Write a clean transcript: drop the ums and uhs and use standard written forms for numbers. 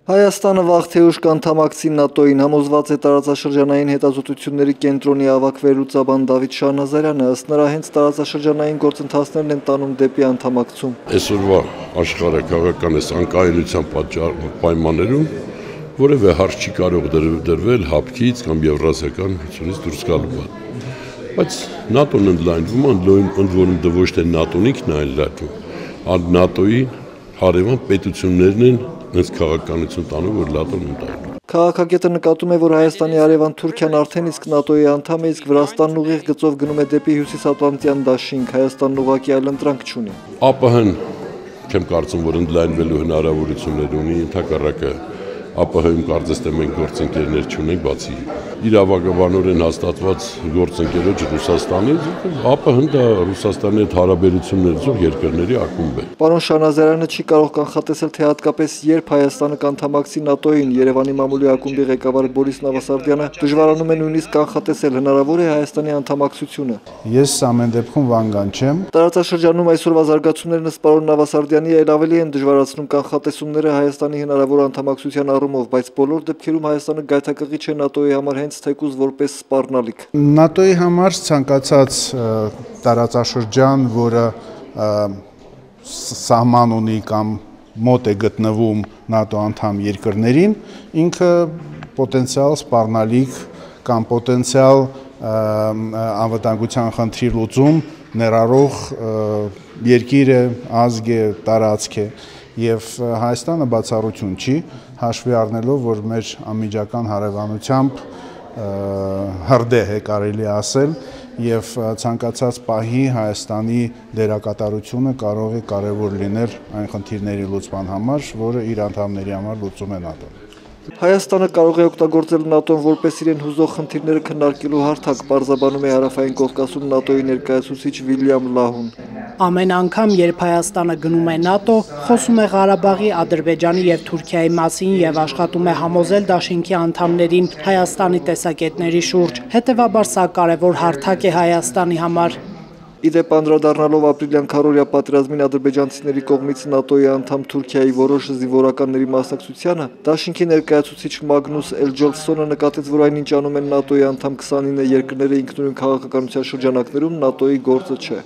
Հայաստանը վաղ թե ուշ կանդամակցի ՆԱՏՕ-ին, համոզված է տարածաշրջանային հետազոտությունների կենտրոնի ավագ վերլուծաբան Դավիթ Շահնազարյանը, ըստ նրա հենց տարածաշրջանային գործընթացներն են տանում դեպի անդամակցում։ Այսօրվա աշխարհը քաղաքական անկայունության պայմաններում որևէ հարց չի կարող դրվել հապկից կամ եվրասիական հյուսից դուրս գալու բան։ Բայց ՆԱՏՕ-ն ընդլայնվում է, ընդ որում ոչ թե ՆԱՏՕ-ն ինքն է ընդլայնվում, այլ ՆԱՏՕ-ի հարևան պետություններն են այս քաղաքականություն տանում, որ ՆԱՏՕ-ն ընդլայնվում։ Քաղաքագետը նկատում է, որ Հայաստանի արևան Թուրքիան արդեն իսկ ՆԱՏՕ-ի անդամ է, իսկ Վրաստանն ուղիղ գծով գնում է դեպի հյուսիսատլանտյան դաշինք, Հայաստանն ուղղակի այլ ընտրանք չունի։ ԱՊՀ-ն չեմ կարծում, որ ընդլայնվելու հնարավորություններ ունի, ընդհակառակը ԱՊՀ-ում կարծես թե մենք գործընկերներ չունենք, բացի իրավագաբանորեն հաստատված գործընկերոջ Ռուսաստանից, ԱՊՀ-ն դա Ռուսաստանի հետ հարաբերություններ ունեցող երկրների ակումբ է։ Պարոն Շահնազարյանը չի կարող կանխատեսել, թե հատկապես երբ Հայաստանը կանդամակցի ՆԱՏՕ-ին, Երևանի մամուլի ակումբի ղեկավար Բորիս Նավասարդյանը դժվարանում է նույնիսկ կանխատեսել հնարավոր է Հայաստանի անդամակցությունը։ Ես ամեն դեպքում վանգան չեմ։ Տարածաշրջանում այսօրվա զարգացումներն ըստ պարոն Նավասարդյանի այլ ավելի են դժվարացնում կանխատեսումները Հայաստանի հնարավոր անդամակցության առումով, բայց բոլոր դեպքերում Հայաստանը գայթակղիչ է ՆԱՏՕ-ի համար հենց թեկուզ որպես սպառնալիք։ ՆԱՏՕ-ի համար ցանկացած տարածաշրջան, որը սահման ունի կամ մոտ է գտնվում ՆԱՏՕ անդամ երկրներին, ինքը պոտենցիալ սպառնալիք կամ պոտենցիալ անվտանգության խնդրի լուծում ներառող երկիր է, ազգ է, տարածք է, եւ Հայաստանը բացառություն չի, հաշվի առնելով, որ մեր անմիջական հարևանությամբ հրդեհ է կարելի ասել, եւ ցանկացած պահի Հայաստանի դերակատարությունը կարող է կարևոր լինել այն խնդիրների լուծման համար, որը իր անդամների համար լուծում է ՆԱՏՕ-ն։ Հայաստանը կարող է օգտագործել ՆԱՏՕ-ն որպես իրեն հուզող խնդիրները քննարկելու հարթակ, պարզաբանում է Հարավային Կովկասում ՆԱՏՕ-ի ներկայացուցիչ Վիլյամ Լահուն։ Ամեն անգամ, երբ Հայաստանը գնում է ՆԱՏՕ, խոսում է Ղարաբաղի, Ադրբեջանի եւ Թուրքիայի մասին եւ աշխատում է համոզել դաշինքի անդամներին Հայաստանի տեսակետների շուրջ։ Հետևաբար սա կարևոր հարթակ է Հայաստանի համար։ Իդեպ անդրադառնալով ապրիլյան քառօրյա պատերազմին ադրբեջանցիների կողմից ՆԱՏՕ-ի անդամ Թուրքիայի որոշ զինվորականների մասնակցությանը, դաշինքի ներկայացուցիչ Մագնուս Էլջոլսոնը նկատեց, որ այնինչ անում են ՆԱՏՕ-ի անդամ 29 երկրները ինքնուրույն քաղաքականության շրջանակներում ՆԱՏՕ-ի գործը չէ։